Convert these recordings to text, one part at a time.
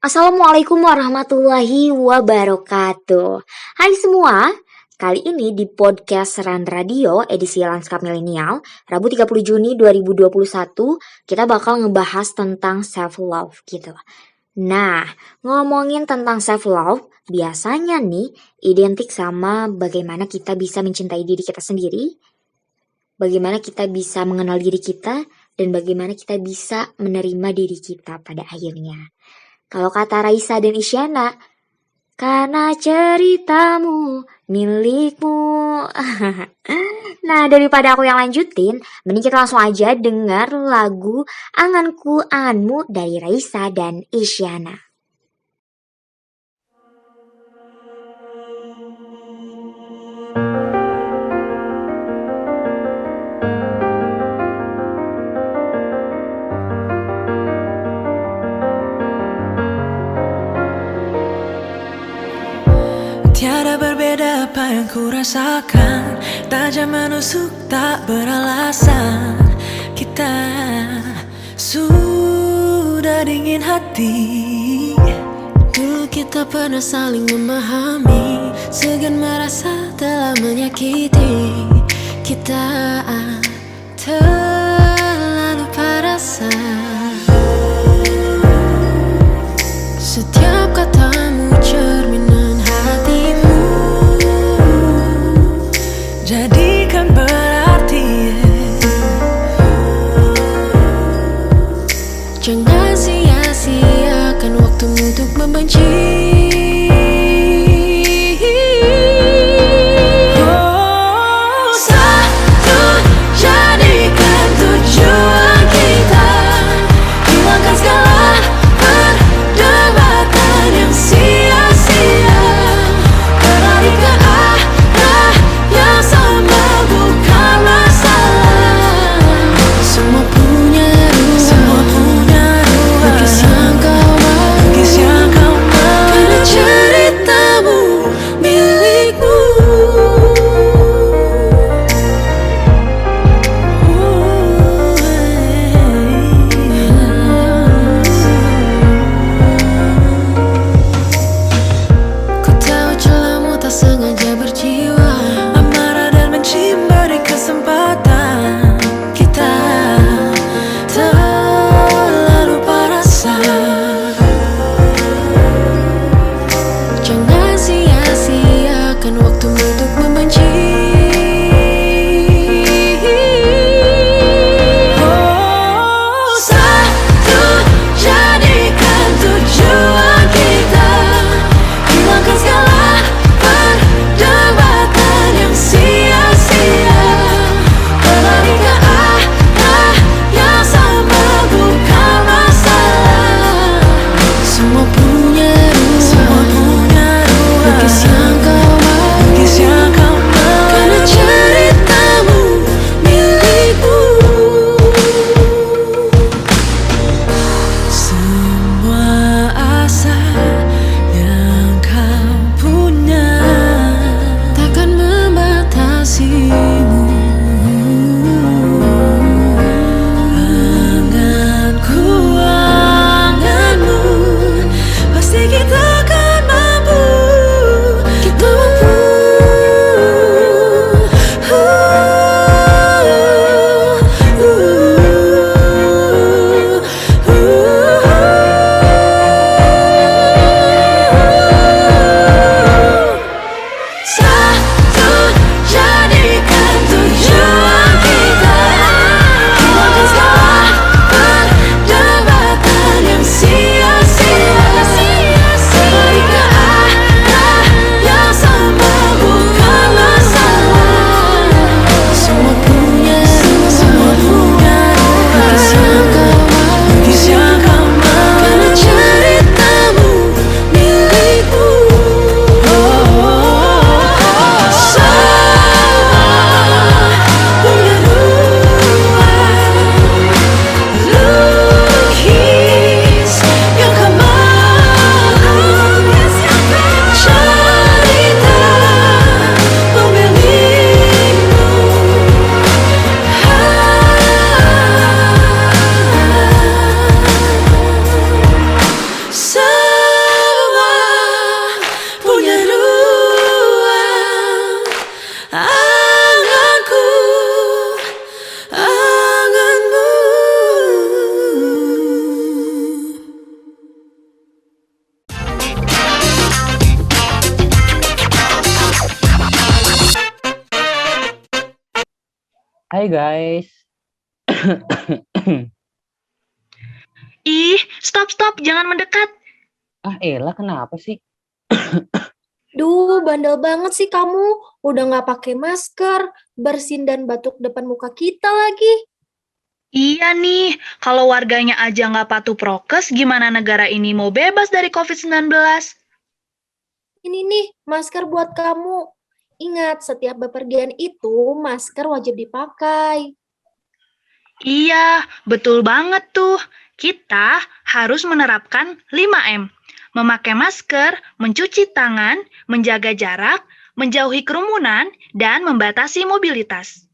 Assalamualaikum warahmatullahi wabarakatuh. Hai semua, kali ini di podcast Seran Radio edisi Lanskap Milenial, Rabu 30 Juni 2021, kita bakal ngebahas tentang self-love gitu. Nah, ngomongin tentang self-love, biasanya nih identik sama bagaimana kita bisa mencintai diri kita sendiri, bagaimana kita bisa mengenal diri kita, dan bagaimana kita bisa menerima diri kita pada akhirnya. Kalau kata Raisa dan Isyana, karena ceritamu milikmu. Nah, daripada aku yang lanjutin, mending kita langsung aja dengar lagu Anganku Anganmu dari Raisa dan Isyana. Tiada berbeda apa yang ku rasakan, tajam menusuk tak beralasan. Kita sudah dingin hati. Dulu kita pernah saling memahami, segan merasa telah menyakiti. Kita terlalu parasa. Setiap katamu cerminan hatimu, jadikan berarti. Jangan sia-siakan waktumu untuk membenci. Satu, jadikan tujuan kita, hilangkan segala perdebatan yang sia-sia. Beralihkan arah yang sama bukan masalah. Semua punya ruang, lukis yang kau mau. Hai guys. Ih, stop, jangan mendekat. Ella kenapa sih? Duh, bandel banget sih kamu. Udah nggak pakai masker, bersin dan batuk depan muka kita lagi. Iya nih, kalau warganya aja nggak patuh prokes, gimana negara ini mau bebas dari COVID-19? Ini nih, masker buat kamu. Ingat, setiap bepergian itu masker wajib dipakai. Iya, betul banget tuh. Kita harus menerapkan 5M. Memakai masker, mencuci tangan, menjaga jarak, menjauhi kerumunan, dan membatasi mobilitas.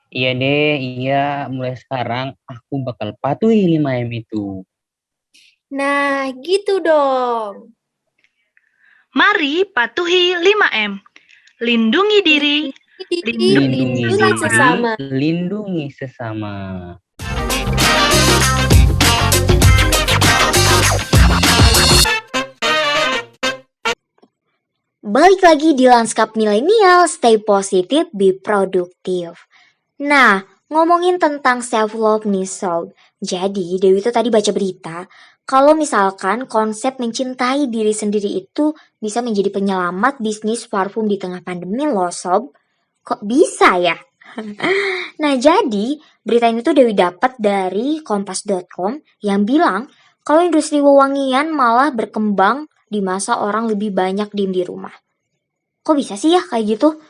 Iya deh, iya. Mulai sekarang aku bakal patuhi 5M itu. Nah, gitu dong. Mari patuhi 5M. Lindungi diri, Lindungi Lindungi diri, sesama. lindungi sesama. Balik lagi di Lanskap Milenial, stay positif, be produktif. Nah, ngomongin tentang self-love nih sob. Jadi, Dewi tuh tadi baca berita, kalau misalkan konsep mencintai diri sendiri itu bisa menjadi penyelamat bisnis parfum di tengah pandemi loh sob. Kok bisa ya? Nah, jadi berita ini tuh Dewi dapat dari kompas.com yang bilang kalau industri wewangian malah berkembang di masa orang lebih banyak diem di rumah. Kok bisa sih ya kayak gitu?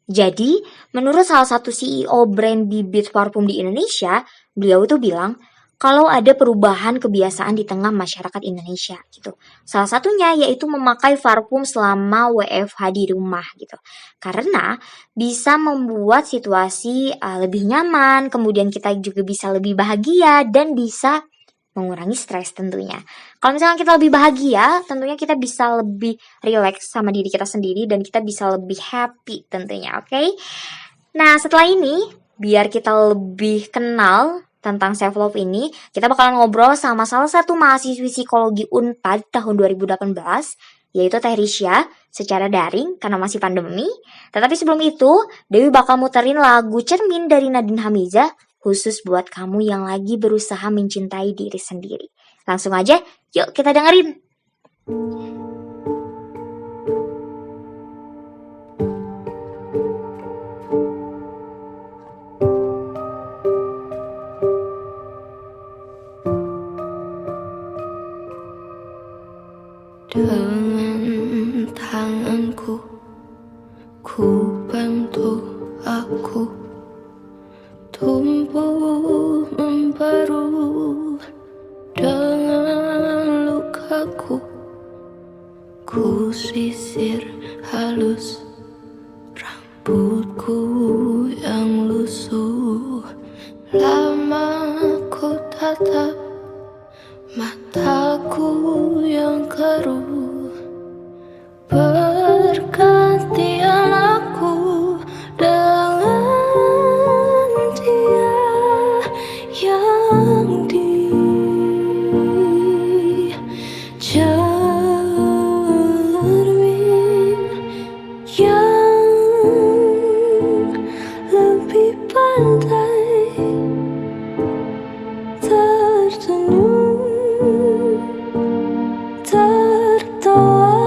Jadi, menurut salah satu CEO brand bibit parfum di Indonesia, beliau itu bilang kalau ada perubahan kebiasaan di tengah masyarakat Indonesia gitu. Salah satunya yaitu memakai parfum selama WFH di rumah gitu. Karena bisa membuat situasi lebih nyaman, kemudian kita juga bisa lebih bahagia dan bisa mengurangi stres tentunya. Kalau misalnya kita lebih bahagia, tentunya kita bisa lebih relax sama diri kita sendiri dan kita bisa lebih happy tentunya, oke? Nah, setelah ini, biar kita lebih kenal tentang self love ini, kita bakalan ngobrol sama salah satu mahasiswi psikologi Unpad tahun 2018, yaitu Teh Risya, secara daring karena masih pandemi. Tetapi sebelum itu, Dewi bakal muterin lagu Cermin dari Nadine Hamiza khusus buat kamu yang lagi berusaha mencintai diri sendiri. Langsung aja, yuk kita dengerin. Dengan tanganku, ku bantu aku tumbuh membaru. Dengan lukaku, ku sisir halus rambutku yang lusuh. Lama ku tatap mataku yang keruh, bergantian aku dengan dia yang di cermin yang lebih pandai tertegun, tertawa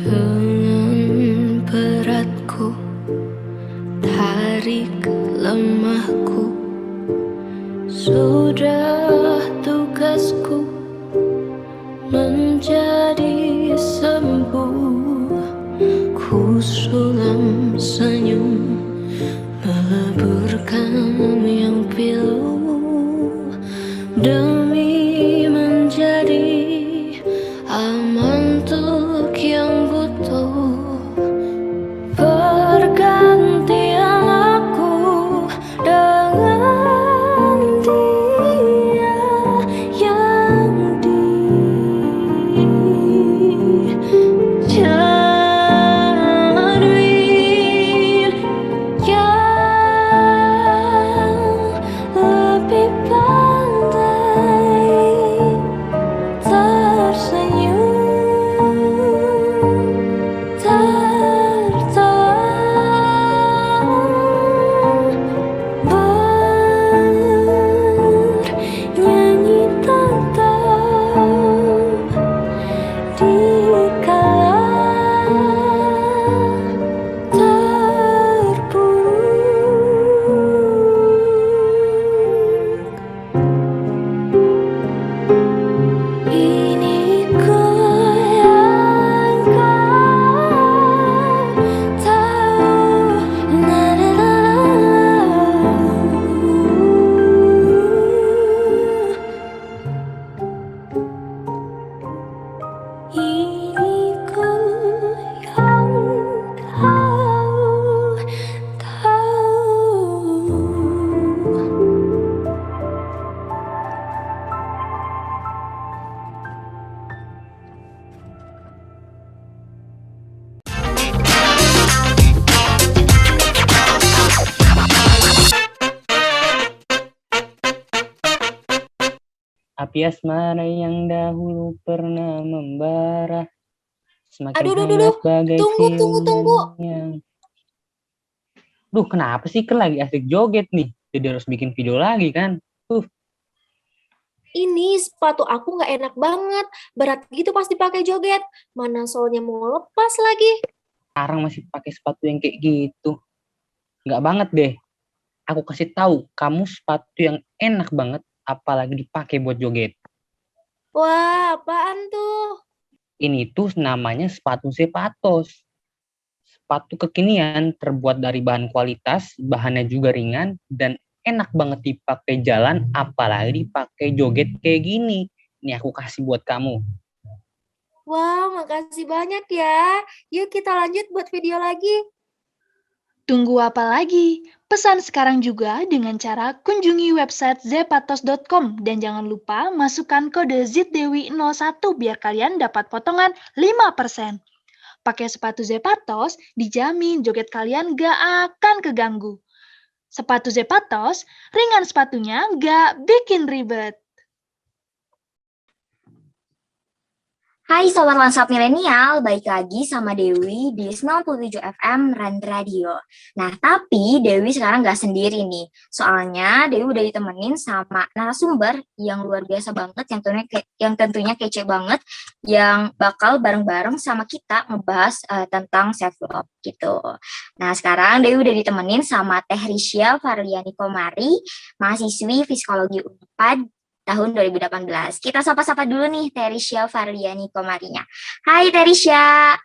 Dengan beratku, tarik lemahku, sudah tugasku menjadi sembuh. Ku sulam senyum, meleburkan yang pilu, demi menjadi aman untuk yang butuh. Pergantian aku dengan dia yang dicari, yang lebih pandai tersenyum, tertawa, bernyanyi tetap dikala terpuruk. Ini yang kau tahu. Na na na Ini yang kau tahu. Api asmara yang dahulu pernah membara, semakin Aduh, hangat bagai tunggu. ciuman yang... Duh, kenapa sih? Kan lagi asik joget nih. Jadi harus bikin video lagi kan? Ini sepatu aku nggak enak banget. Berat gitu pas dipakai joget. Mana solnya mau lepas lagi. Sekarang masih pakai sepatu yang kayak gitu. Nggak banget deh. Aku kasih tahu, kamu sepatu yang enak banget, apalagi dipakai buat joget. Wah, apaan tuh? Ini tuh namanya sepatu Zepatos. Sepatu kekinian terbuat dari bahan kualitas, bahannya juga ringan, dan enak banget dipakai jalan, apalagi dipakai joget kayak gini. Ini aku kasih buat kamu. Wah, makasih banyak ya. Yuk kita lanjut buat video lagi. Tunggu apa lagi? Pesan sekarang juga dengan cara kunjungi website zepatos.com dan jangan lupa masukkan kode ZDEWI01 biar kalian dapat potongan 5%. Pakai sepatu Zepatos, dijamin joget kalian gak akan keganggu. Sepatu Zepatos, ringan sepatunya gak bikin ribet. Hai Sobat Lansap Milenial, balik lagi sama Dewi di 97 FM Ran Radio. Nah, tapi Dewi sekarang nggak sendiri nih. Soalnya Dewi udah ditemenin sama narasumber yang luar biasa banget, yang tentunya kece banget, yang bakal bareng-bareng sama kita ngebahas tentang self-love gitu. Nah, sekarang Dewi udah ditemenin sama Teh Risya Farliani Komari, mahasiswi Psikologi Unpad tahun 2018. Kita sapa-sapa dulu nih Terisha Farliani Komarinya. Hai Terisha.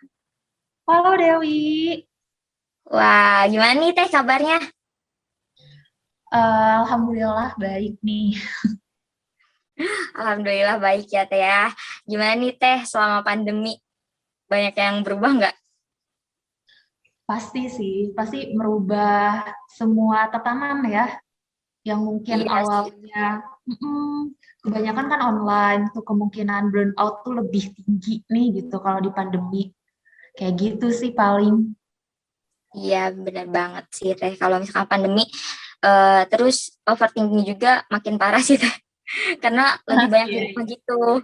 Halo Dewi. Wah, gimana nih Teh kabarnya? Alhamdulillah baik nih. Alhamdulillah baik ya Teh ya. Gimana nih Teh selama pandemi? Banyak yang berubah nggak? Pasti sih, pasti merubah semua tatanan ya. Yang mungkin Iya awalnya kebanyakan kan online, tuh kemungkinan burnout tuh lebih tinggi nih gitu kalau di pandemi. Kayak gitu sih paling. Iya, benar banget sih Teh. Kalau misalkan pandemi, terus overthinking juga makin parah sih Teh. Karena lebih banyak di rumah gitu.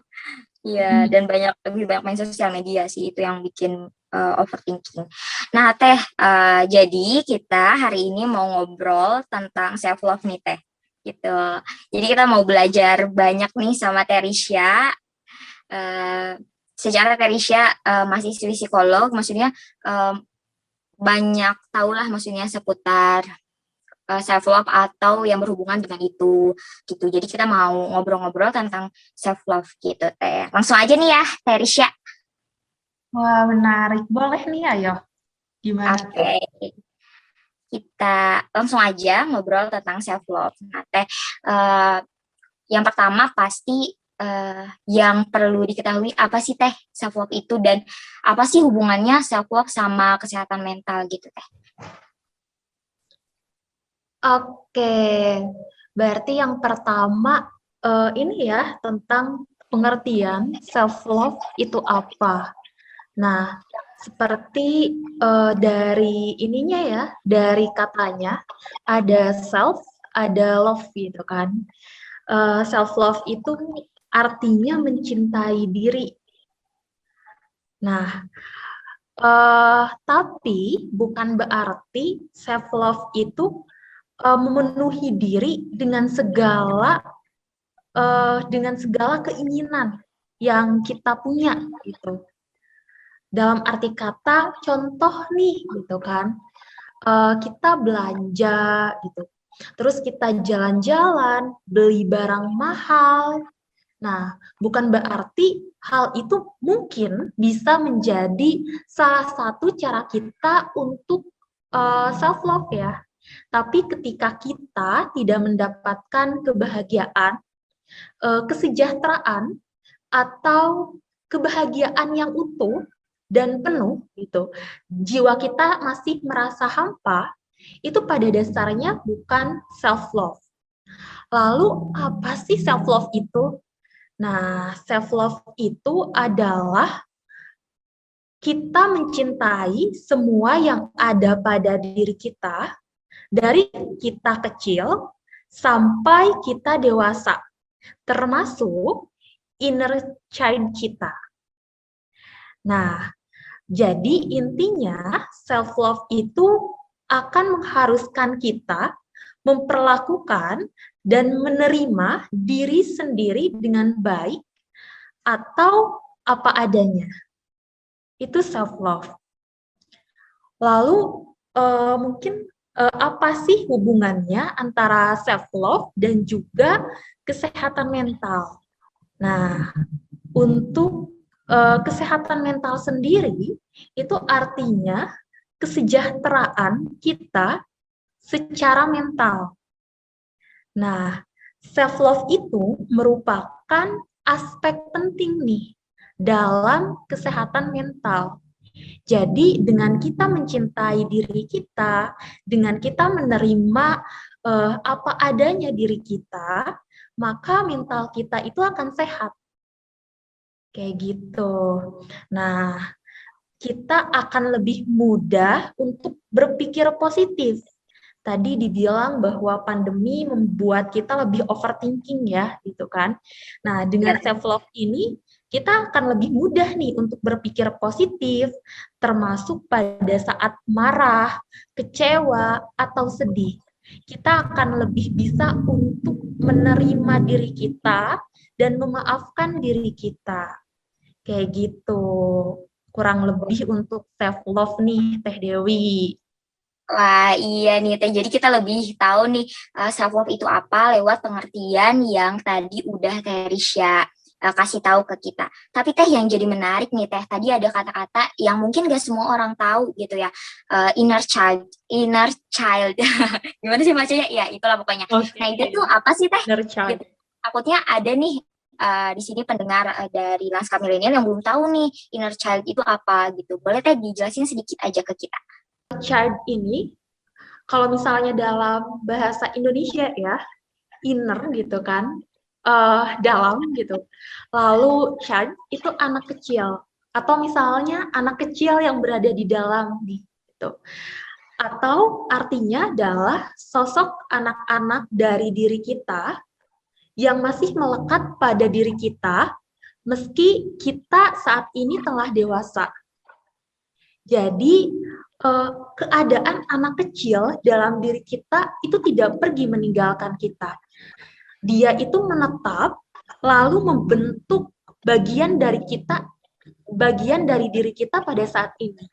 Iya, dan lebih banyak main sosial media sih, itu yang bikin overthinking. Nah Teh, jadi kita hari ini mau ngobrol tentang self love nih Teh, gitu. Jadi kita mau belajar banyak nih sama Terisha. secara Terisha mahasiswi psikolog, maksudnya banyak tahulah maksudnya seputar self love atau yang berhubungan dengan itu gitu. Jadi kita mau ngobrol-ngobrol tentang self love gitu Teh. Langsung aja nih ya Terisha. Wah, menarik. Boleh nih, ayo. Gimana tuh? Oke. Kita langsung aja ngobrol tentang self love. Nah, Teh, yang pertama pasti yang perlu diketahui apa sih Teh self love itu dan apa sih hubungannya self love sama kesehatan mental gitu Teh? Oke, berarti yang pertama ini ya tentang pengertian self love itu apa. Nah, seperti dari ininya ya, dari katanya ada self, ada love gitu kan. Self love itu artinya mencintai diri. Nah, tapi bukan berarti self love itu memenuhi diri dengan segala keinginan yang kita punya gitu. Dalam arti kata, contoh nih gitu kan, kita belanja gitu, terus kita jalan-jalan, beli barang mahal. Nah, bukan berarti hal itu mungkin bisa menjadi salah satu cara kita untuk self love ya. Tapi ketika kita tidak mendapatkan kebahagiaan, kesejahteraan, atau kebahagiaan yang utuh dan penuh, gitu, jiwa kita masih merasa hampa, itu pada dasarnya bukan self-love. Lalu, apa sih self-love itu? Nah, self-love itu adalah kita mencintai semua yang ada pada diri kita, dari kita kecil sampai kita dewasa, termasuk inner child kita. Nah, jadi intinya self-love itu akan mengharuskan kita memperlakukan dan menerima diri sendiri dengan baik atau apa adanya. Itu self-love. Lalu mungkin apa sih hubungannya antara self-love dan juga kesehatan mental? Nah, untuk kesehatan mental sendiri, itu artinya kesejahteraan kita secara mental. Nah, self-love itu merupakan aspek penting nih dalam kesehatan mental. Jadi dengan kita mencintai diri kita, dengan kita menerima apa adanya diri kita, maka mental kita itu akan sehat. Kayak gitu. Nah, kita akan lebih mudah untuk berpikir positif. Tadi dibilang bahwa pandemi membuat kita lebih overthinking ya, gitu kan. Nah, dengan self-love ini, kita akan lebih mudah nih untuk berpikir positif, termasuk pada saat marah, kecewa, atau sedih. Kita akan lebih bisa untuk menerima diri kita dan memaafkan diri kita. Kayak gitu. Kurang lebih untuk self-love nih, Teh Dewi. Wah, iya nih Teh. Jadi kita lebih tahu nih self love itu apa lewat pengertian yang tadi udah Terisha kasih tahu ke kita. Tapi Teh yang jadi menarik nih Teh, tadi ada kata-kata yang mungkin gak semua orang tahu gitu ya. Inner child. Gimana sih bacanya? Ya, itulah pokoknya. Okay. Nah, itu tuh apa sih Teh? Inner child. Gitu. Takutnya ada nih di sini pendengar dari Lanskap Milenial yang belum tahu nih inner child itu apa gitu. Boleh Teh dijelasin sedikit aja ke kita? Child ini, kalau misalnya dalam bahasa Indonesia ya, inner gitu kan, dalam gitu. Lalu child itu anak kecil, atau misalnya anak kecil yang berada di dalam gitu. Atau artinya adalah sosok anak-anak dari diri kita yang masih melekat pada diri kita meski kita saat ini telah dewasa. Jadi keadaan anak kecil dalam diri kita itu tidak pergi meninggalkan kita. Dia itu menetap lalu membentuk bagian dari kita bagian dari diri kita pada saat ini.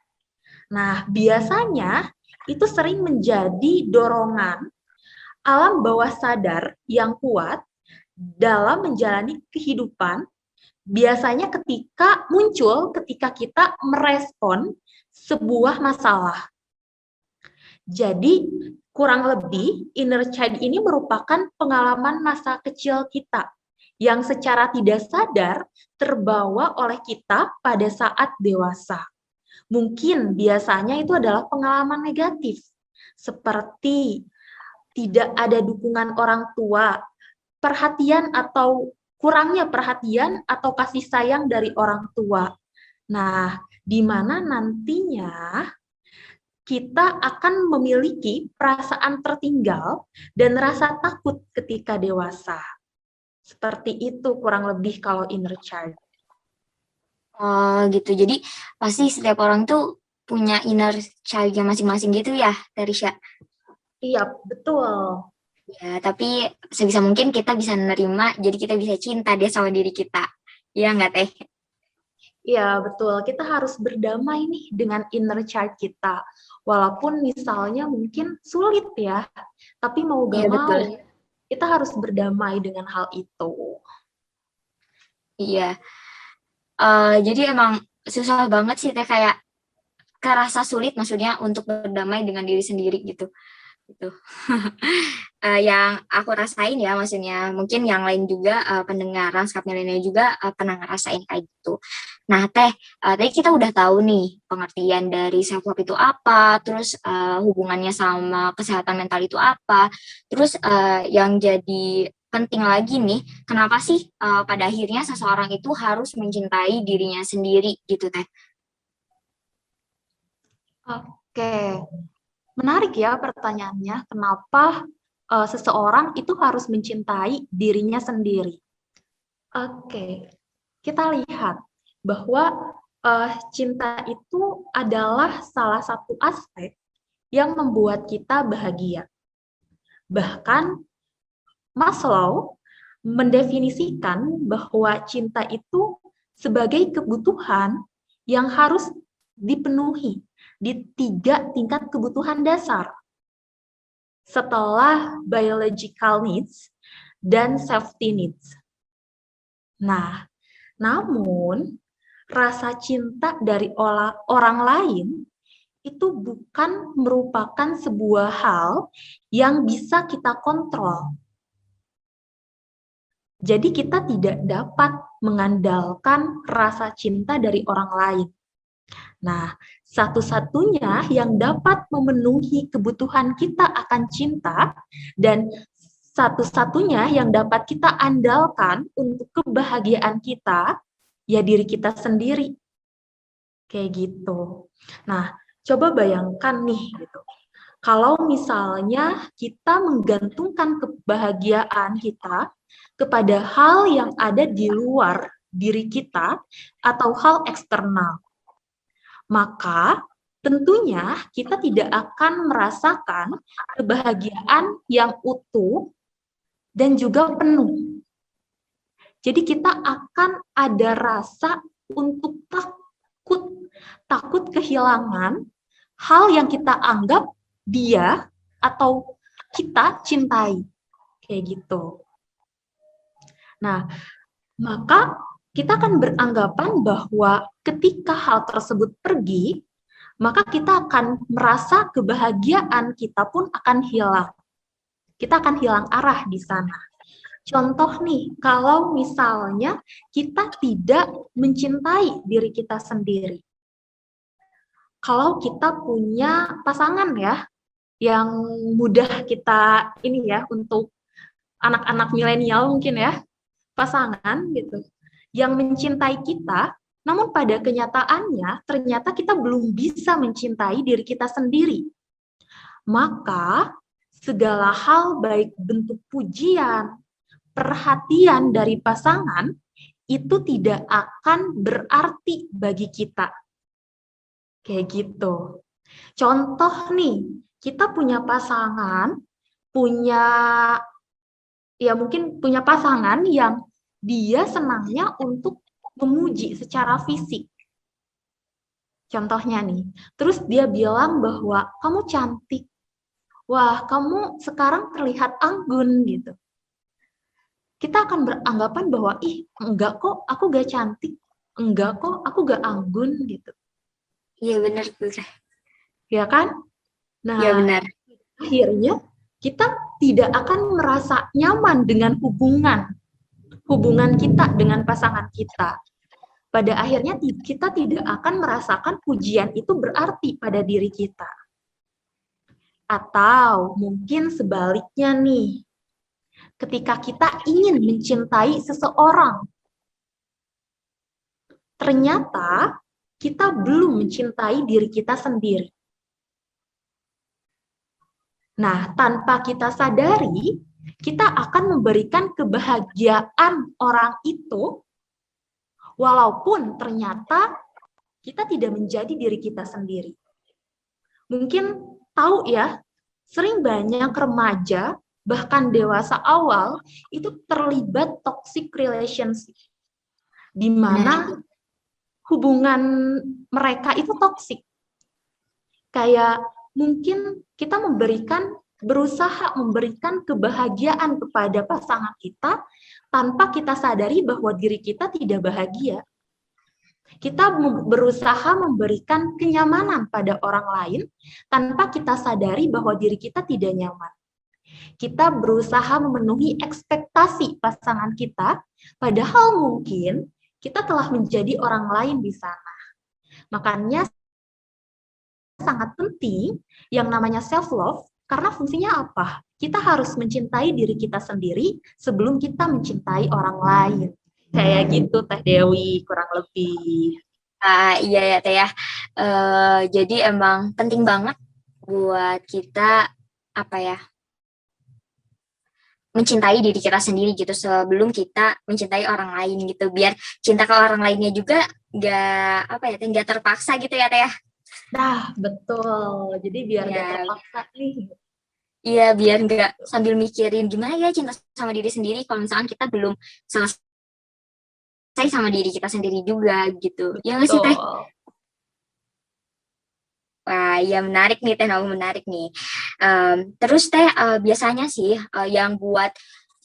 Nah, biasanya itu sering menjadi dorongan alam bawah sadar yang kuat dalam menjalani kehidupan, biasanya ketika kita merespon sebuah masalah. Jadi, kurang lebih inner child ini merupakan pengalaman masa kecil kita yang secara tidak sadar terbawa oleh kita pada saat dewasa. Mungkin biasanya itu adalah pengalaman negatif, seperti tidak ada dukungan orang tua, perhatian atau kurangnya perhatian atau kasih sayang dari orang tua. Nah, di mana nantinya kita akan memiliki perasaan tertinggal dan rasa takut ketika dewasa. Seperti itu kurang lebih kalau inner child. Oh gitu. Jadi pasti setiap orang tuh punya inner child-nya masing-masing gitu ya, Terisha? Iya, betul. Ya, tapi sebisa mungkin kita bisa menerima, jadi kita bisa cinta deh sama diri kita. Iya nggak, Teh? Iya, betul. Kita harus berdamai nih dengan inner child kita. Walaupun misalnya mungkin sulit ya, tapi mau Iya, gak mau, betul. kita harus berdamai dengan hal itu. Iya. Jadi emang susah banget sih, Teh, kayak kerasa sulit maksudnya untuk berdamai dengan diri sendiri gitu. Gitu. Yang aku rasain ya, maksudnya mungkin yang lain juga pendengar Lanskap Milenial juga pernah ngerasain kayak gitu. Nah, Teh, tadi kita udah tahu nih pengertian dari self love itu apa, terus hubungannya sama kesehatan mental itu apa, terus yang jadi penting lagi nih, kenapa sih pada akhirnya seseorang itu harus mencintai dirinya sendiri gitu, Teh? Oke, menarik ya pertanyaannya. Kenapa seseorang itu harus mencintai dirinya sendiri? Oke, kita lihat bahwa cinta itu adalah salah satu aspek yang membuat kita bahagia. Bahkan Maslow mendefinisikan bahwa cinta itu sebagai kebutuhan yang harus dipenuhi di 3 tingkat kebutuhan dasar. Setelah biological needs dan safety needs. Nah, namun rasa cinta dari orang lain itu bukan merupakan sebuah hal yang bisa kita kontrol. Jadi kita tidak dapat mengandalkan rasa cinta dari orang lain. Nah, satu-satunya yang dapat memenuhi kebutuhan kita akan cinta dan satu-satunya yang dapat kita andalkan untuk kebahagiaan kita, ya diri kita sendiri. Kayak gitu. Nah, coba bayangkan nih gitu. Kalau misalnya kita menggantungkan kebahagiaan kita kepada hal yang ada di luar diri kita atau hal eksternal, maka tentunya kita tidak akan merasakan kebahagiaan yang utuh dan juga penuh. Jadi kita akan ada rasa untuk takut kehilangan hal yang kita anggap dia atau kita cintai. Kayak gitu. Nah, maka kita akan beranggapan bahwa ketika hal tersebut pergi, maka kita akan merasa kebahagiaan kita pun akan hilang. Kita akan hilang arah di sana. Contoh nih, kalau misalnya kita tidak mencintai diri kita sendiri. Kalau kita punya pasangan ya, yang mudah kita ini ya, untuk anak-anak milenial mungkin ya, pasangan gitu, yang mencintai kita, namun pada kenyataannya ternyata kita belum bisa mencintai diri kita sendiri. Maka segala hal baik bentuk pujian, perhatian dari pasangan itu tidak akan berarti bagi kita. Kayak gitu. Contoh nih, kita punya pasangan, mungkin punya pasangan yang dia senangnya untuk memuji secara fisik. Contohnya nih, terus dia bilang bahwa kamu cantik. Wah, kamu sekarang terlihat anggun gitu. Kita akan beranggapan bahwa, ih, enggak kok, aku gak cantik. Enggak kok, aku gak anggun gitu. Iya benar tuh Teh. Ya kan? Iya Nah, benar. akhirnya kita tidak akan merasa nyaman dengan hubungan kita dengan pasangan kita. Pada akhirnya kita tidak akan merasakan pujian itu berarti pada diri kita. Atau mungkin sebaliknya nih, ketika kita ingin mencintai seseorang, ternyata kita belum mencintai diri kita sendiri. Nah, tanpa kita sadari, kita akan memberikan kebahagiaan orang itu, walaupun ternyata kita tidak menjadi diri kita sendiri. Mungkin tahu ya, sering banyak remaja, bahkan dewasa awal, itu terlibat toxic relationship, di mana hubungan mereka itu toksik. Kayak mungkin kita berusaha memberikan kebahagiaan kepada pasangan kita tanpa kita sadari bahwa diri kita tidak bahagia. Kita berusaha memberikan kenyamanan pada orang lain tanpa kita sadari bahwa diri kita tidak nyaman. Kita berusaha memenuhi ekspektasi pasangan kita, padahal mungkin kita telah menjadi orang lain di sana. Makanya sangat penting yang namanya self-love, karena fungsinya apa? Kita harus mencintai diri kita sendiri sebelum kita mencintai orang lain. Kayak gitu Teh Dewi, kurang lebih. Iya ya Teh ya. Jadi emang penting banget buat kita apa ya, mencintai diri kita sendiri gitu sebelum kita mencintai orang lain gitu, biar cinta ke orang lainnya juga nggak terpaksa gitu ya Teh ya. Nah, betul. Jadi biar Ya. gak terpaksa nih. Iya, biar nggak sambil mikirin gimana ya cinta sama diri sendiri kalau misalkan kita belum selesai sama diri kita sendiri juga gitu. Ya nggak sih Teh? Betul. Wah, ya menarik nih Teh, menarik nih. Terus Teh, biasanya sih yang buat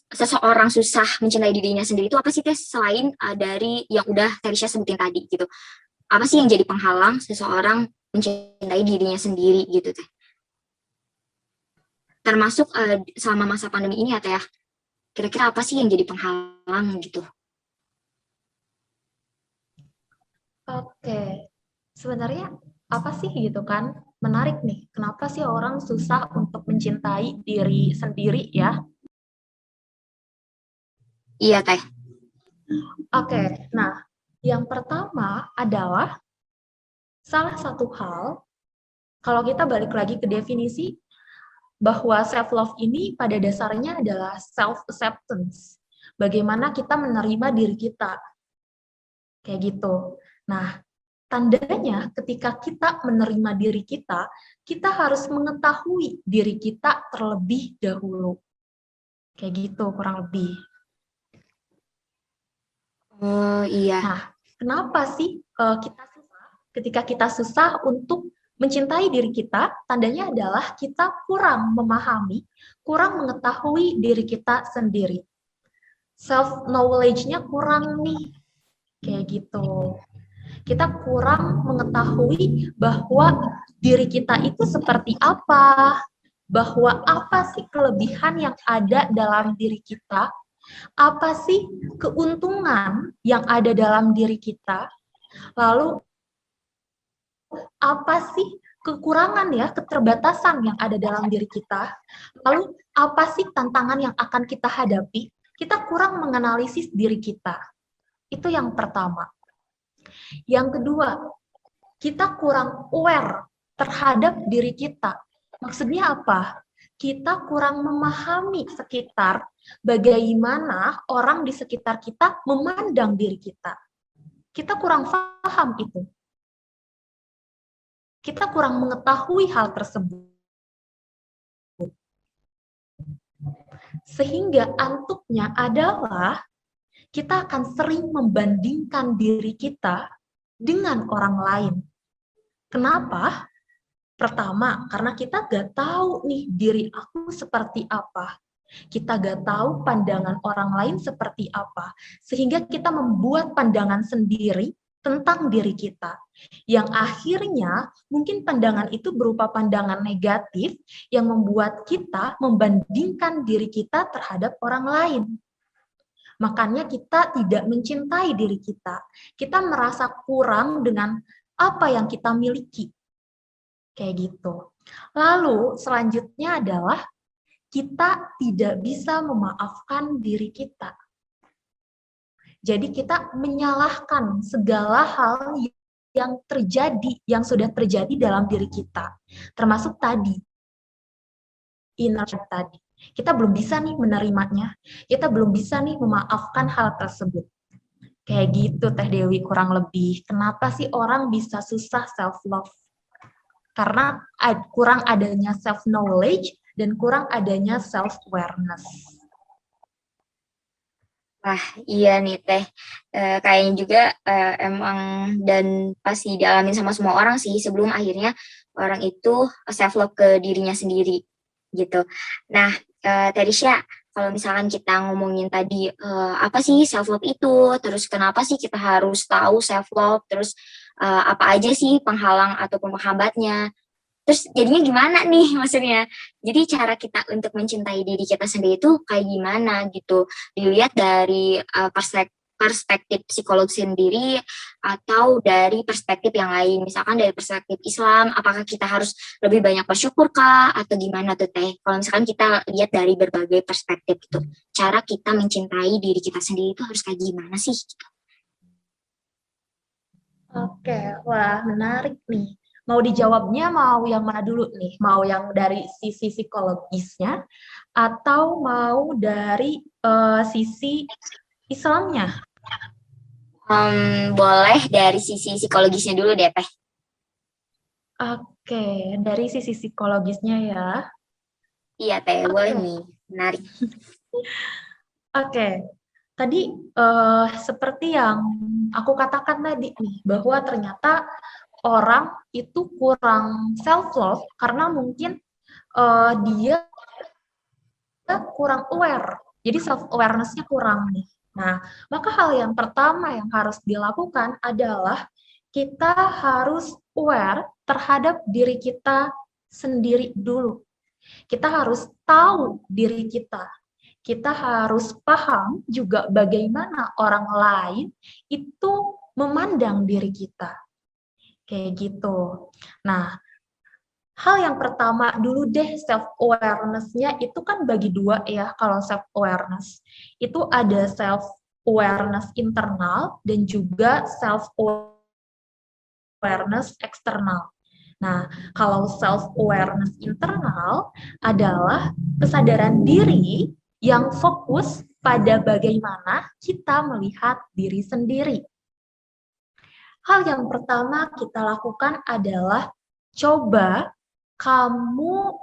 seseorang susah mencintai dirinya sendiri itu apa sih Teh, selain dari yang udah Terisha sebutin tadi gitu? Apa sih yang jadi penghalang seseorang mencintai dirinya sendiri gitu Teh? Termasuk selama masa pandemi ini ya Teh ya. Kira-kira apa sih yang jadi penghalang gitu? Oke. Sebenarnya apa sih gitu kan? Menarik nih. Kenapa sih orang susah untuk mencintai diri sendiri ya? Iya Teh. Oke. Nah, yang pertama adalah salah satu hal, kalau kita balik lagi ke definisi, bahwa self-love ini pada dasarnya adalah self-acceptance. Bagaimana kita menerima diri kita. Kayak gitu. Nah, tandanya ketika kita menerima diri kita harus mengetahui diri kita terlebih dahulu. Kayak gitu, kurang lebih. Oh iya. Nah, kenapa sih ketika kita susah untuk mencintai diri kita, tandanya adalah kita kurang memahami, kurang mengetahui diri kita sendiri. Self-knowledge-nya kurang nih, kayak gitu. Kita kurang mengetahui bahwa diri kita itu seperti apa, bahwa apa sih kelebihan yang ada dalam diri kita, apa sih keuntungan yang ada dalam diri kita, lalu apa sih kekurangan ya, keterbatasan yang ada dalam diri kita, lalu apa sih tantangan yang akan kita hadapi. Kita kurang menganalisis diri kita. Itu yang pertama. Yang kedua, kita kurang aware terhadap diri kita. Maksudnya apa? Kita kurang memahami sekitar, bagaimana orang di sekitar kita memandang diri kita. Kita kurang paham itu. Kita kurang mengetahui hal tersebut. Sehingga antuknya adalah kita akan sering membandingkan diri kita dengan orang lain. Kenapa? Pertama, karena kita gak tahu nih diri aku seperti apa. Kita gak tahu pandangan orang lain seperti apa. Sehingga kita membuat pandangan sendiri tentang diri kita. Yang akhirnya mungkin pandangan itu berupa pandangan negatif yang membuat kita membandingkan diri kita terhadap orang lain. Makanya kita tidak mencintai diri kita. Kita merasa kurang dengan apa yang kita miliki. Kayak gitu. Lalu selanjutnya adalah kita tidak bisa memaafkan diri kita. Jadi kita menyalahkan segala hal yang terjadi, yang sudah terjadi dalam diri kita. Termasuk tadi, inner tadi. Kita belum bisa nih menerimanya. Kita belum bisa nih memaafkan hal tersebut. Kayak gitu Teh Dewi kurang lebih. Kenapa sih orang bisa susah self-love? Karena kurang adanya self-knowledge dan kurang adanya self-awareness. Wah, iya nih Teh. Kayaknya juga emang dan pasti dialamin sama semua orang sih sebelum akhirnya orang itu self-love ke dirinya sendiri gitu. Nah, Teh Risha, kalau misalkan kita ngomongin tadi apa sih self-love itu, terus kenapa sih kita harus tahu self-love, terus apa aja sih penghalang ataupun penghambatnya. Terus jadinya gimana nih maksudnya? Jadi cara kita untuk mencintai diri kita sendiri itu kayak gimana gitu. Dilihat dari perspektif psikolog sendiri atau dari perspektif yang lain. Misalkan dari perspektif Islam, apakah kita harus lebih banyak bersyukur kah atau gimana tuh Teh? Kalau misalkan kita lihat dari berbagai perspektif itu, cara kita mencintai diri kita sendiri itu harus kayak gimana sih? Oke, wah menarik nih. Mau dijawabnya mau yang mana dulu nih? Mau yang dari sisi psikologisnya atau mau dari sisi Islamnya? Boleh dari sisi psikologisnya dulu deh Teh. Oke, dari sisi psikologisnya ya. Iya Teh, boleh nih. Menarik. Oke, tadi seperti yang aku katakan tadi nih, bahwa ternyata orang itu kurang self-love karena mungkin dia kurang aware. Jadi self-awareness-nya kurang nih. Nah, maka hal yang pertama yang harus dilakukan adalah kita harus aware terhadap diri kita sendiri dulu. Kita harus tahu diri kita. Kita harus paham juga bagaimana orang lain itu memandang diri kita. Kayak gitu. Nah, hal yang pertama dulu deh self-awareness-nya itu kan bagi dua ya kalau self-awareness. Itu ada self-awareness internal dan juga self-awareness eksternal. Nah, kalau self-awareness internal adalah kesadaran diri yang fokus pada bagaimana kita melihat diri sendiri. Hal yang pertama kita lakukan adalah coba kamu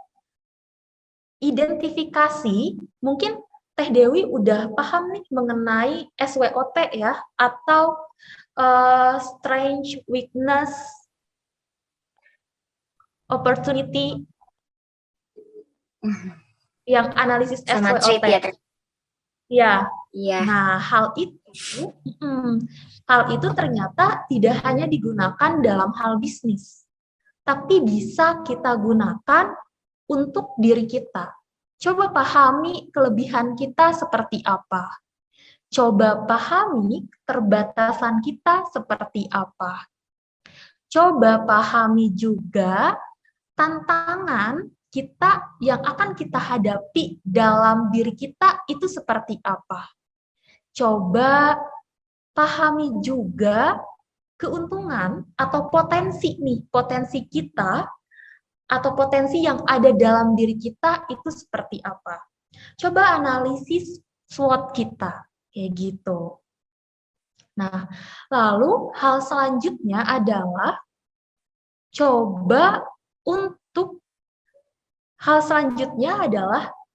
identifikasi, mungkin Teh Dewi udah paham nih mengenai SWOT ya, atau Strength, Weakness, Opportunity, yang analisis Sama SWOT. trait ya Teh. Ya, Iya. nah hal itu ternyata tidak hanya digunakan dalam hal bisnis, tapi bisa kita gunakan untuk diri kita. Coba pahami kelebihan kita seperti apa. Coba pahami keterbatasan kita seperti apa. Coba pahami juga tantangan kita yang akan kita hadapi dalam diri kita itu seperti apa. Coba pahami juga keuntungan atau potensi kita atau potensi yang ada dalam diri kita itu seperti apa. Coba analisis SWOT kita, kayak gitu. Nah, lalu hal selanjutnya adalah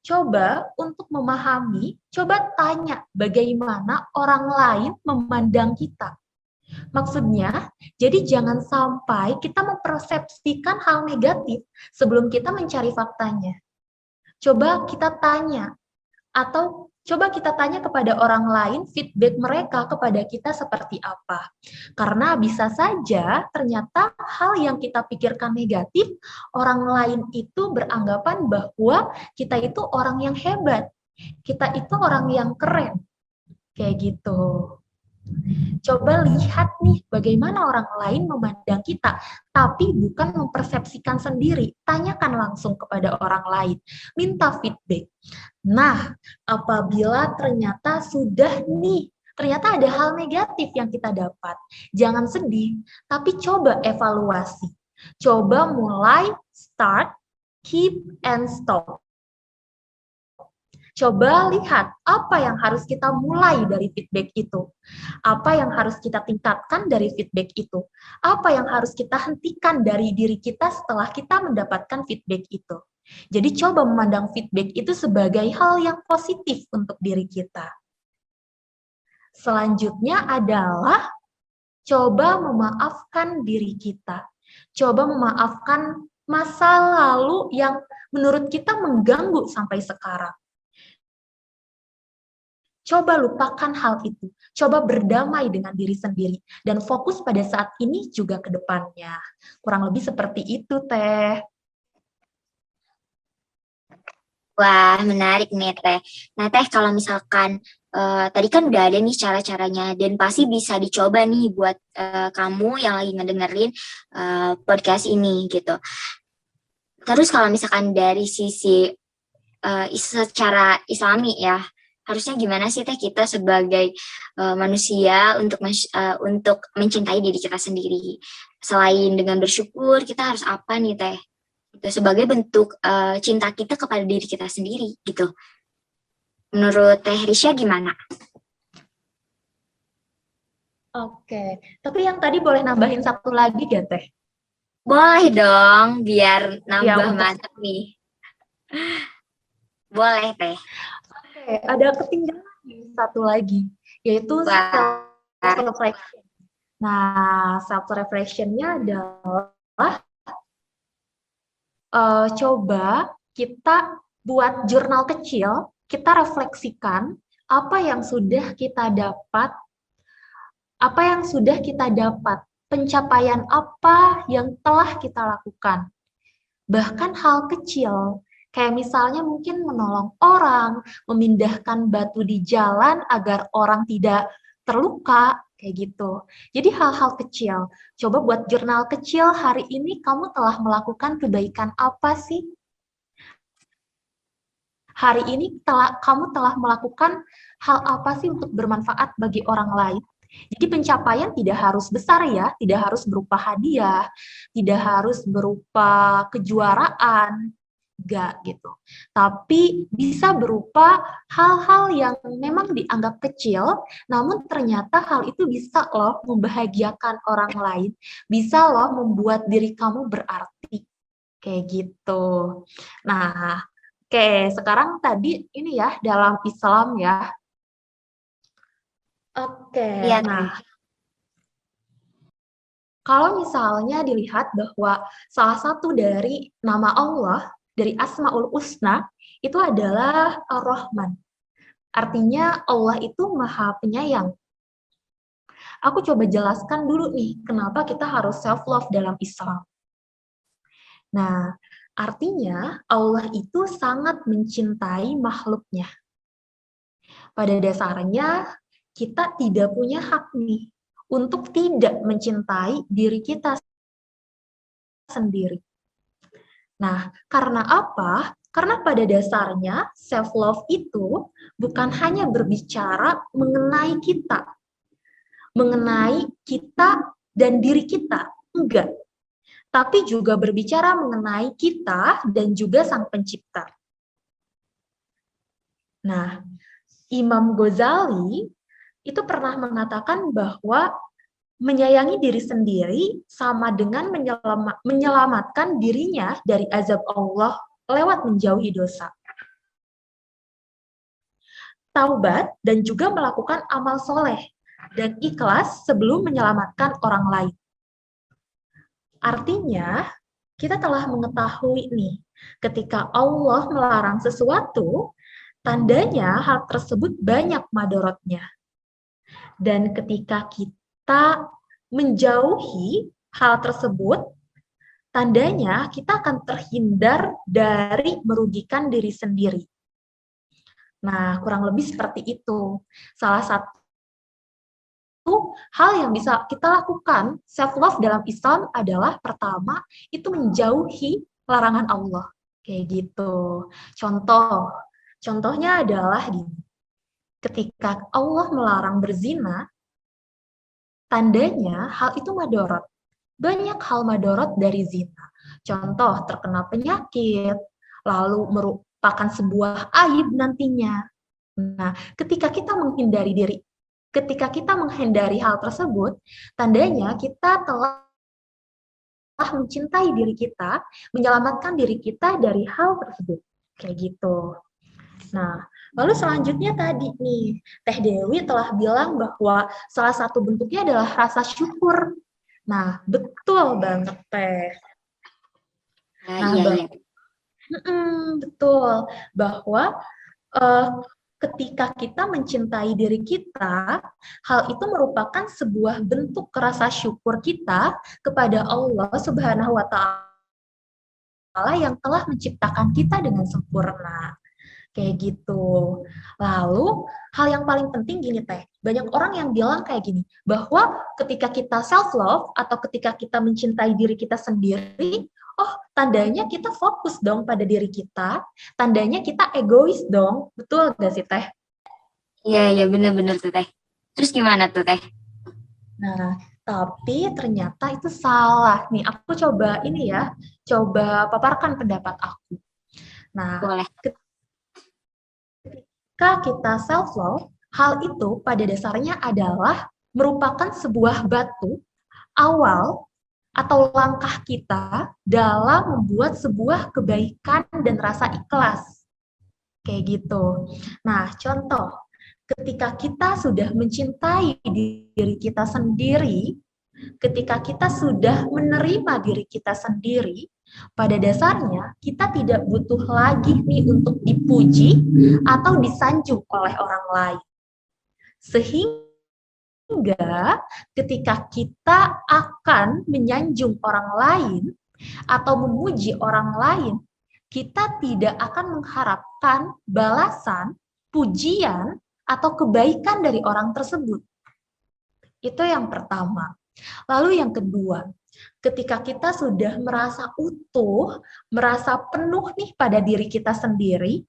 coba untuk memahami, coba tanya bagaimana orang lain memandang kita. Maksudnya, jadi jangan sampai kita mempersepsikan hal negatif sebelum kita mencari faktanya. Coba kita tanya, atau coba kita tanya kepada orang lain feedback mereka kepada kita seperti apa. Karena bisa saja ternyata hal yang kita pikirkan negatif, orang lain itu beranggapan bahwa kita itu orang yang hebat, kita itu orang yang keren, kayak gitu. Coba lihat nih bagaimana orang lain memandang kita, tapi bukan mempersepsikan sendiri. Tanyakan langsung kepada orang lain, minta feedback. Nah, apabila ternyata ternyata ada hal negatif yang kita dapat, jangan sedih, tapi coba evaluasi. Coba mulai, start, keep, and stop. Coba lihat apa yang harus kita mulai dari feedback itu. Apa yang harus kita tingkatkan dari feedback itu. Apa yang harus kita hentikan dari diri kita setelah kita mendapatkan feedback itu. Jadi coba memandang feedback itu sebagai hal yang positif untuk diri kita. Selanjutnya adalah coba memaafkan diri kita. Coba memaafkan masa lalu yang menurut kita mengganggu sampai sekarang. Coba lupakan hal itu, coba berdamai dengan diri sendiri, dan fokus pada saat ini juga ke depannya. Kurang lebih seperti itu, Teh. Wah, menarik nih, Teh. Nah, Teh, kalau misalkan tadi kan udah ada nih cara-caranya, dan pasti bisa dicoba nih buat kamu yang lagi ngedengerin podcast ini, gitu. Terus kalau misalkan dari sisi secara Islami ya, harusnya gimana sih Teh kita sebagai manusia untuk mencintai diri kita sendiri? Selain dengan bersyukur, kita harus apa nih Teh? Itu sebagai bentuk cinta kita kepada diri kita sendiri gitu. Menurut Teh Risha gimana? Oke, tapi yang tadi boleh nambahin satu lagi gak, Teh? Boleh dong, biar nambah untuk- mantap nih. Boleh Teh. Oke, ada ketinggalan nih satu lagi, yaitu self-reflection. Nah, self-reflection-nya adalah coba kita buat jurnal kecil, kita refleksikan apa yang sudah kita dapat, pencapaian apa yang telah kita lakukan. Bahkan hal kecil, kayak misalnya mungkin menolong orang, memindahkan batu di jalan agar orang tidak terluka, kayak gitu. Jadi hal-hal kecil. Coba buat jurnal kecil, hari ini kamu telah melakukan kebaikan apa sih? Hari ini kamu telah melakukan hal apa sih untuk bermanfaat bagi orang lain? Jadi pencapaian tidak harus besar ya, tidak harus berupa hadiah, tidak harus berupa kejuaraan, enggak gitu. Tapi bisa berupa hal-hal yang memang dianggap kecil, namun ternyata hal itu bisa loh membahagiakan orang lain, bisa loh membuat diri kamu berarti. Kayak gitu. Nah, oke, sekarang tadi ini ya, dalam Islam ya. Oke, Iya, nah, kalau misalnya dilihat bahwa salah satu dari nama Allah, dari Asmaul Husna, itu adalah Ar-Rahman. Artinya Allah itu Maha Penyayang. Aku coba jelaskan dulu nih, kenapa kita harus self-love dalam Islam. Nah, artinya Allah itu sangat mencintai makhluknya. Pada dasarnya, kita tidak punya hak nih untuk tidak mencintai diri kita sendiri. Nah, karena apa? Karena pada dasarnya self-love itu bukan hanya berbicara mengenai kita dan diri kita, enggak. Tapi juga berbicara mengenai kita dan juga Sang Pencipta. Nah, Imam Ghazali itu pernah mengatakan bahwa menyayangi diri sendiri sama dengan menyelamatkan dirinya dari azab Allah lewat menjauhi dosa. Taubat dan juga melakukan amal soleh dan ikhlas sebelum menyelamatkan orang lain. Artinya, kita telah mengetahui nih, ketika Allah melarang sesuatu, tandanya hal tersebut banyak madorotnya. Dan ketika kita menjauhi hal tersebut, tandanya kita akan terhindar dari merugikan diri sendiri. Nah, kurang lebih seperti itu. Salah satu hal yang bisa kita lakukan self-love dalam Islam adalah pertama, itu menjauhi larangan Allah. Kayak gitu. Contohnya adalah gini. Ketika Allah melarang berzina, tandanya hal itu madorot. Banyak hal madorot dari zina. Contoh, terkena penyakit, lalu merupakan sebuah aib nantinya. Nah, ketika kita menghindari hal tersebut, tandanya kita telah mencintai diri kita, menyelamatkan diri kita dari hal tersebut. Kayak gitu. Nah, lalu selanjutnya tadi nih, Teh Dewi telah bilang bahwa salah satu bentuknya adalah rasa syukur. Nah, betul banget, Teh. Nah, Iya. betul. Bahwa ketika kita mencintai diri kita, hal itu merupakan sebuah bentuk rasa syukur kita kepada Allah Subhanahu wa Ta'ala yang telah menciptakan kita dengan sempurna. Kayak gitu. Lalu, hal yang paling penting gini, Teh. Banyak orang yang bilang kayak gini, bahwa ketika kita self-love atau ketika kita mencintai diri kita sendiri, oh, tandanya kita fokus dong pada diri kita, tandanya kita egois dong. Betul gak sih, Teh? Iya, bener-bener tuh Teh. Terus gimana tuh Teh? Nah, tapi ternyata itu salah. Nih, aku coba paparkan pendapat aku. Nah, Boleh. ketika kita self-love, hal itu pada dasarnya adalah merupakan sebuah batu awal atau langkah kita dalam membuat sebuah kebaikan dan rasa ikhlas. Kayak gitu. Nah, contoh, ketika kita sudah mencintai diri kita sendiri, ketika kita sudah menerima diri kita sendiri, pada dasarnya kita tidak butuh lagi nih untuk dipuji atau disanjung oleh orang lain. Sehingga ketika kita akan menyanjung orang lain atau memuji orang lain, kita tidak akan mengharapkan balasan, pujian, atau kebaikan dari orang tersebut. Itu yang pertama. Lalu yang kedua, ketika kita sudah merasa utuh, merasa penuh nih pada diri kita sendiri,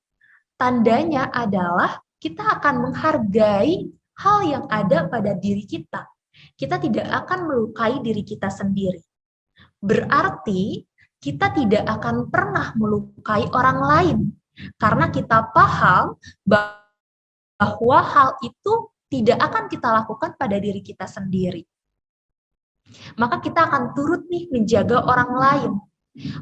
tandanya adalah kita akan menghargai hal yang ada pada diri kita. Kita tidak akan melukai diri kita sendiri. Berarti kita tidak akan pernah melukai orang lain. Karena kita paham bahwa hal itu tidak akan kita lakukan pada diri kita sendiri. Maka kita akan turut nih menjaga orang lain.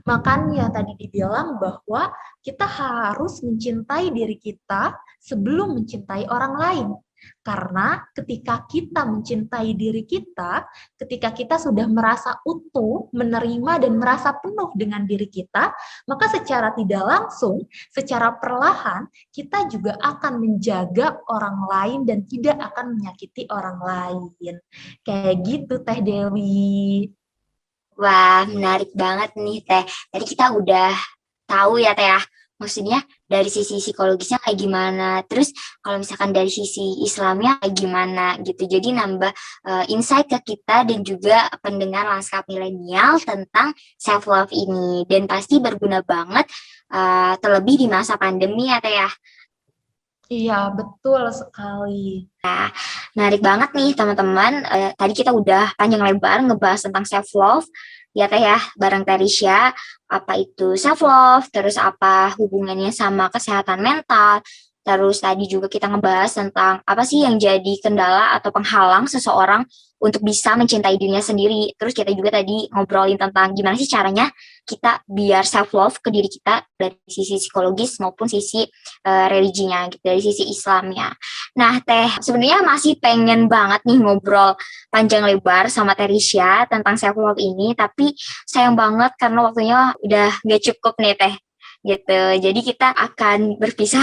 Makanya tadi dibilang bahwa kita harus mencintai diri kita sebelum mencintai orang lain. Karena ketika kita mencintai diri kita, ketika kita sudah merasa utuh, menerima dan merasa penuh dengan diri kita, maka secara tidak langsung, secara perlahan, kita juga akan menjaga orang lain dan tidak akan menyakiti orang lain. Kayak gitu, Teh Dewi. Wah, menarik banget nih Teh. Tadi kita udah tahu ya Teh ya, maksudnya dari sisi psikologisnya kayak gimana, terus kalau misalkan dari sisi Islamnya kayak gimana gitu. Jadi nambah insight ke kita dan juga pendengar Lanskap Milenial tentang self-love ini. Dan pasti berguna banget terlebih di masa pandemi ya Teh ya. Iya, betul sekali. Menarik banget nih teman-teman. Tadi kita udah panjang lebar ngebahas tentang self-love ya Teh ya, bareng Terisha. Apa itu self-love, terus apa hubungannya sama kesehatan mental, Terus tadi juga kita ngebahas tentang apa sih yang jadi kendala atau penghalang seseorang untuk bisa mencintai dirinya sendiri. Terus kita juga tadi ngobrolin tentang gimana sih caranya kita biar self love ke diri kita dari sisi psikologis maupun sisi religinya gitu, dari sisi Islamnya. Nah, Teh sebenarnya masih pengen banget nih ngobrol panjang lebar sama Teh Risha tentang self love ini, tapi sayang banget karena waktunya udah gak cukup nih Teh gitu. Jadi kita akan berpisah.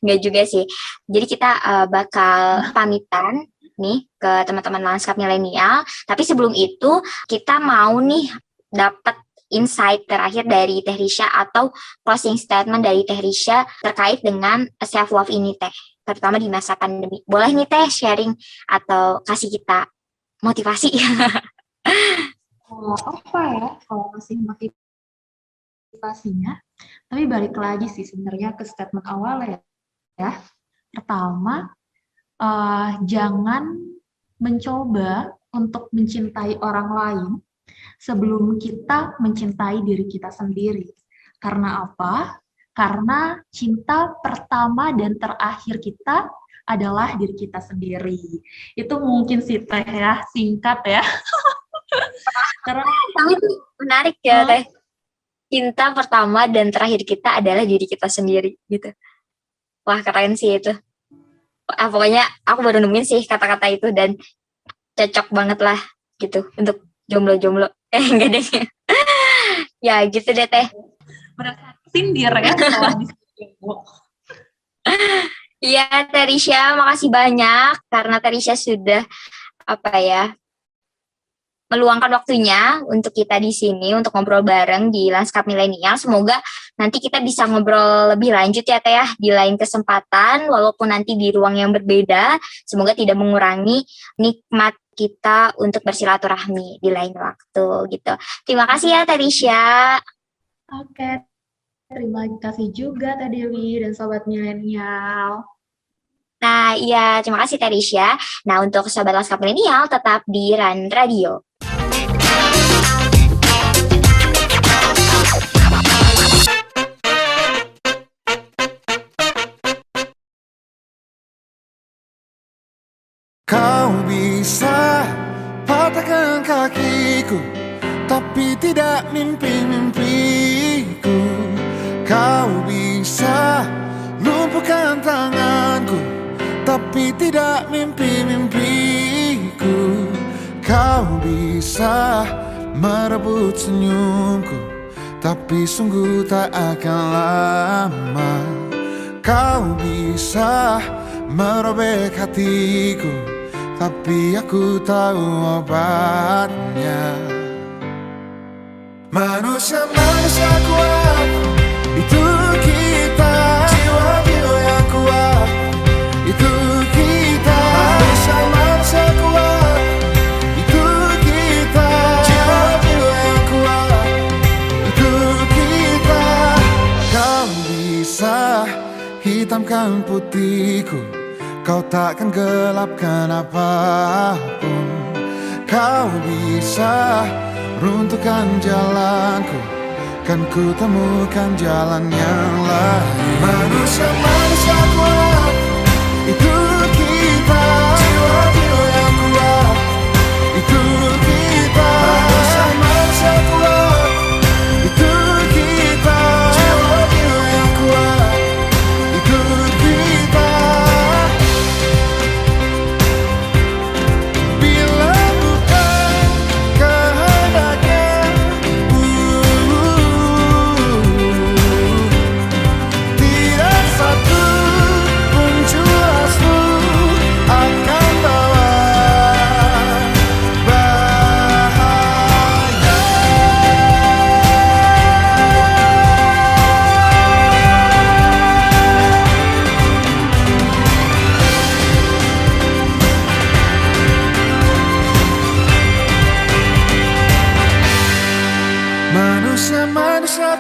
Nggak juga sih. Jadi kita bakal pamitan nih ke teman-teman lanskap milenial. Tapi sebelum itu kita mau nih dapat insight terakhir dari Teh Risha atau closing statement dari Teh Risha terkait dengan self love ini Teh, terutama di masa pandemi. Boleh nih Teh sharing atau kasih kita motivasi. Apa ya kalau masih motivasinya? Tapi balik lagi sih sebenarnya ke statement awal ya. Pertama, jangan mencoba untuk mencintai orang lain sebelum kita mencintai diri kita sendiri. Karena apa? Karena cinta pertama dan terakhir kita adalah diri kita sendiri. Itu mungkin sih Teh ya, singkat ya. Karena Tapi itu menarik ya Teh. Cinta pertama dan terakhir kita adalah diri kita sendiri gitu. Wah keren sih itu. Pokoknya aku baru nemuin sih kata-kata itu dan cocok banget lah gitu untuk jomblo-jomblo. Enggak deh. Ya gitu deh Teh. merasa sindir ya setelah diskusi. Iya Teh Risha, makasih banyak karena Teh Risha sudah meluangkan waktunya untuk kita di sini untuk ngobrol bareng di Lanskap Milenial. Semoga nanti kita bisa ngobrol lebih lanjut ya Teh ya di lain kesempatan, walaupun nanti di ruang yang berbeda. Semoga tidak mengurangi nikmat kita untuk bersilaturahmi di lain waktu gitu. Terima kasih ya Teh Risha. Oke, terima kasih juga Teh Dewi dan Sobat Milenial. Nah iya, terima kasih Teh Risha. Nah untuk Sobat Lanskap Milenial tetap di Ran Radio. Kau bisa patahkan kakiku, tapi tidak mimpi-mimpiku. Kau bisa lumpuhkan tanganku, tapi tidak mimpi-mimpiku. Kau bisa merebut senyumku, tapi sungguh tak akan lama. Kau bisa merobek hatiku, tapi aku tahu obatnya. Manusia kuat, itu kita. Jiwa-jiwa yang kuat, itu kita. Manusia kuat, itu kita. Jiwa-jiwa yang kuat, itu kita. Kau bisa hitamkan putihku, kau takkan gelapkan apapun. Kau bisa runtuhkan jalanku, kan ku temukan jalan yang lain. Manusia kuat, itu kita. Jiwa-jiwa yang kuat, itu kita. Manusia kuat, itu kita. Jiwa-jiwa yang kuat, itu kita. Bila bukan kehendaknya, tidak satu pun jelasmu akan bawa bahaya. Manusia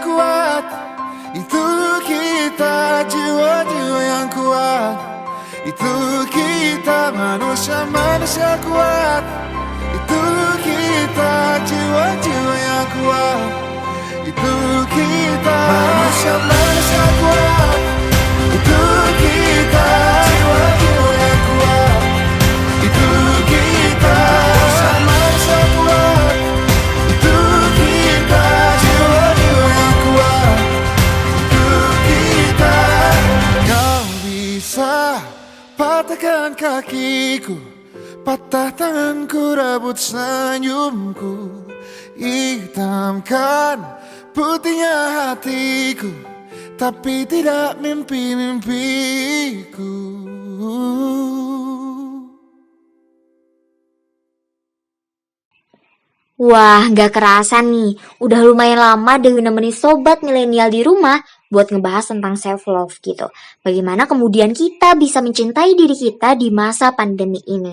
kuat, itu kita. Jiwa-jiwa yang kuat, itu kita. Manusia kuat, itu kita. Jiwa-jiwa yang kuat, itu kita. Manusia kuat, itu kita. jalan kakiku, patah tanganku, rebut senyumku, hitamkan putihnya hatiku, tapi tidak mimpi-mimpiku. Wah, gak kerasa nih. Udah lumayan lama Dewi nemenin sobat milenial di rumah buat ngebahas tentang self-love gitu. Bagaimana kemudian kita bisa mencintai diri kita di masa pandemi ini.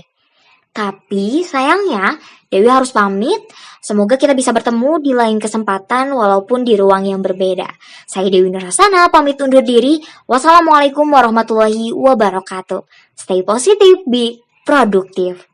Tapi sayangnya Dewi harus pamit. Semoga kita bisa bertemu di lain kesempatan walaupun di ruang yang berbeda. Saya Dewi Nurhasana pamit undur diri. Wassalamualaikum warahmatullahi wabarakatuh. Stay positive, be produktif.